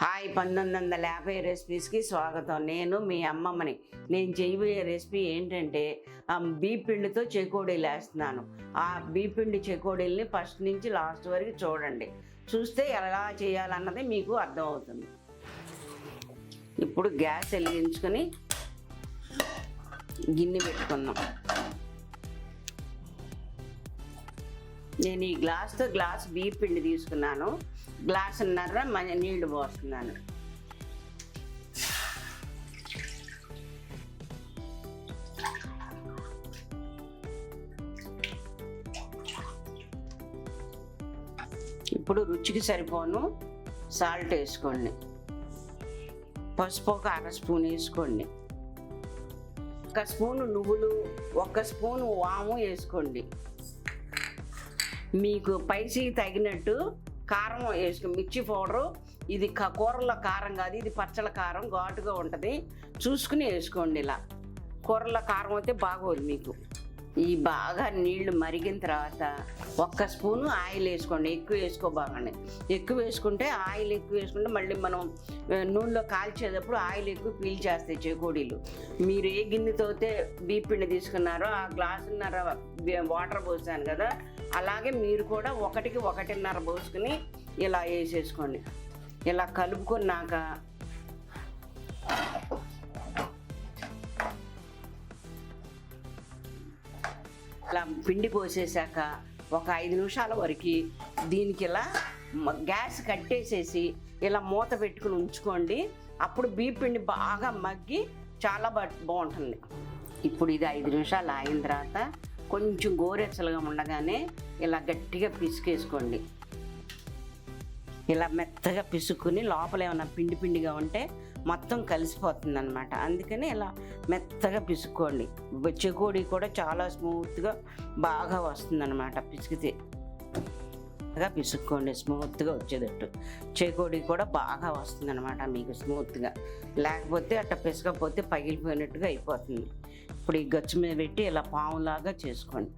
Hi 1950 రెసిపీస్కి స్వాగతం. నేను మీ అమ్మమ్మని. నేను చేయబోయే రెసిపీ ఏంటంటే బీపిండితో చెకోడీలు వేస్తున్నాను. ఆ బీపిండి చెకోడీల్ని ఫస్ట్ నుంచి లాస్ట్ వరకు చూడండి. చూస్తే ఎలా చేయాలన్నది మీకు అర్థమవుతుంది. ఇప్పుడు గ్యాస్ వెలిగించుకొని గిన్నె పెట్టుకుందాం. నేను ఈ గ్లాస్తో గ్లాస్ బీపిండి తీసుకున్నాను. గ్లాసున్నర నీళ్లు పోస్తున్నాను. ఇప్పుడు రుచికి సరిపోను సాల్ట్ వేసుకోండి. పసుపు ఒక అర స్పూన్ వేసుకోండి. 1 స్పూను నువ్వులు, 1 స్పూను వాము వేసుకోండి. మీకు స్పైసీ తగినట్టు కారం వేసుకో. మిర్చి పౌడరు ఇది కూరల కారం కాదు, ఇది పచ్చళ్ళ కారం, ఘాటుగా ఉంటుంది. చూసుకుని వేసుకోండి. ఇలా కూరల కారం అయితే బాగోదు మీకు. ఈ బాగా నీళ్లు మరిగిన తర్వాత 1 స్పూను ఆయిల్ వేసుకోండి. ఎక్కువ వేసుకోబాగండి. ఎక్కువ వేసుకుంటే ఆయిల్ ఎక్కువ వేసుకుంటే మళ్ళీ మనం నూనెలో కాల్చేటప్పుడు ఆయిల్ ఎక్కువ పీల్చేస్తాయి చెకోడీలు. మీరు ఏ గిన్నెతో అయితే బీపిండి తీసుకున్నారో ఆ గ్లాసున్నర వాటర్ పోసాను కదా, అలాగే మీరు కూడా 1కి 1.5 పోసుకుని ఇలా వేసేసుకోండి. ఇలా కలుపుకున్నాక ఇలా పిండి పోసేసాక ఒక 5 నిమిషాల వరకు దీనికి ఇలా గ్యాస్ కట్టేసేసి ఇలా మూత పెట్టుకుని ఉంచుకోండి. అప్పుడు బీపిండి బాగా మగ్గి చాలా బాగుంటుంది. ఇప్పుడు ఇది 5 నిమిషాలు ఆగిన తర్వాత కొంచెం గోరెచ్చలుగా ఉండగానే ఇలా గట్టిగా పిసికేసుకోండి. ఇలా మెత్తగా పిసుక్కుని లోపల ఏమైనా పిండి పిండిగా ఉంటే మొత్తం కలిసిపోతుంది అనమాట. అందుకని ఇలా మెత్తగా పిసుక్కోండి. చెకోడి కూడా చాలా స్మూత్గా బాగా వస్తుందన్నమాట. పిసికితే పిసుక్కోండి, స్మూత్గా వచ్చేటట్టు. చెకోడి కూడా బాగా వస్తుందన్నమాట మీకు స్మూత్గా. లేకపోతే అట్లా పిసకపోతే పగిలిపోయినట్టుగా అయిపోతుంది. ఇప్పుడు ఈ గచ్చు మీద పెట్టి ఇలా పావులాగా చేసుకోండి.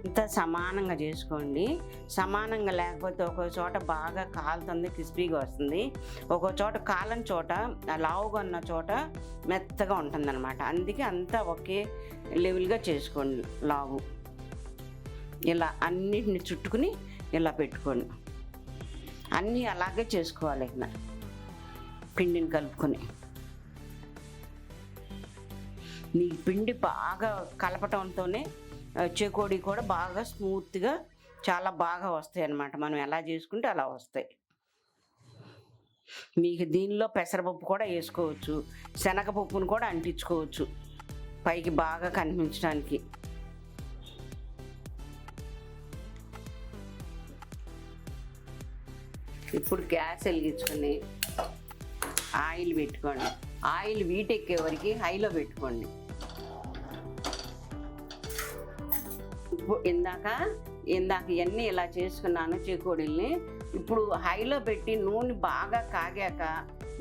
ఇంత సమానంగా చేసుకోండి. సమానంగా లేకపోతే ఒక చోట బాగా కాలుతుంది, క్రిస్పీగా వస్తుంది. ఒక చోట కాలని చోట, లావుగా ఉన్న చోట మెత్తగా ఉంటుందన్నమాట. అందుకే అంతా ఒకే లెవెల్గా చేసుకోండి. లావు ఇలా అన్నిటిని చుట్టుకుని ఇలా పెట్టుకోండి. అన్నీ అలాగే చేసుకోవాలి. ఇలా పిండిని కలుపుకొని నీ పిండి బాగా కలపటంతోనే చెకోడి కూడా బాగా స్మూత్గా చాలా బాగా వస్తాయి అన్నమాట. మనం ఎలా చేసుకుంటే అలా వస్తాయి. మీకు దీనిలో పెసరపప్పు కూడా వేసుకోవచ్చు, శనగపప్పును కూడా అంటించుకోవచ్చు పైకి బాగా కనిపించడానికి. ఇప్పుడు గ్యాస్ వెలిగించుకొని ఆయిల్ పెట్టుకోండి. ఆయిల్ వీటెక్కే వరకు హైలో పెట్టుకోండి. ఇందాక ఇవన్నీ ఇలా చేసుకున్నాను చెకోడీల్ని. ఇప్పుడు హైలో పెట్టి నూనె బాగా కాగాక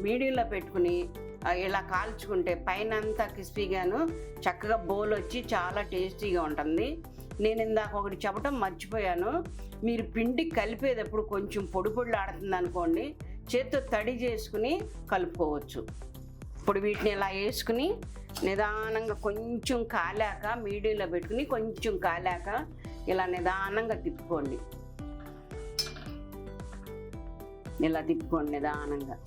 మీడియంలో పెట్టుకుని ఇలా కాల్చుకుంటే పైనంతా క్రిస్పీగాను చక్కగా బోల్ వచ్చి చాలా టేస్టీగా ఉంటుంది. నేను ఇందాక ఒకటి చెప్పడం మర్చిపోయాను. మీరు పిండి కలిపేటప్పుడు కొంచెం పొడి పొడిలాడుతుంది అనుకోండి, చేత్తో తడి చేసుకుని కలుపుకోవచ్చు. ఇప్పుడు వీటిని ఇలా వేసుకుని నిదానంగా కొంచెం కాలాక మీడియంలో పెట్టుకుని కొంచెం కాలాక ఇలా నిదానంగా తిప్పుకోండి. ఇలా తిప్పుకోండి నిదానంగా.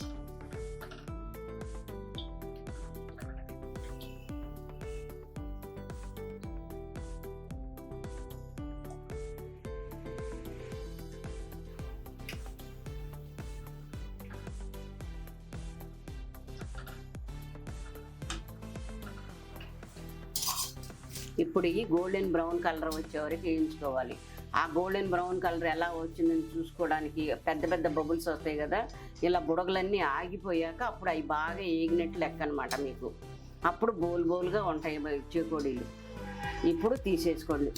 ఇప్పుడు ఈ గోల్డెన్ బ్రౌన్ కలర్ వచ్చే వరకు వేయించుకోవాలి. ఆ గోల్డెన్ బ్రౌన్ కలర్ ఎలా వచ్చిందని చూసుకోవడానికి పెద్ద పెద్ద బబుల్స్ వస్తాయి కదా, ఇలా బుడగలన్నీ ఆగిపోయాక అప్పుడు అవి బాగా ఏగినట్టు లెక్క అనమాట మీకు. అప్పుడు బోల్గా ఉంటాయి చెకోడీలు. ఇప్పుడు తీసేసుకోండి.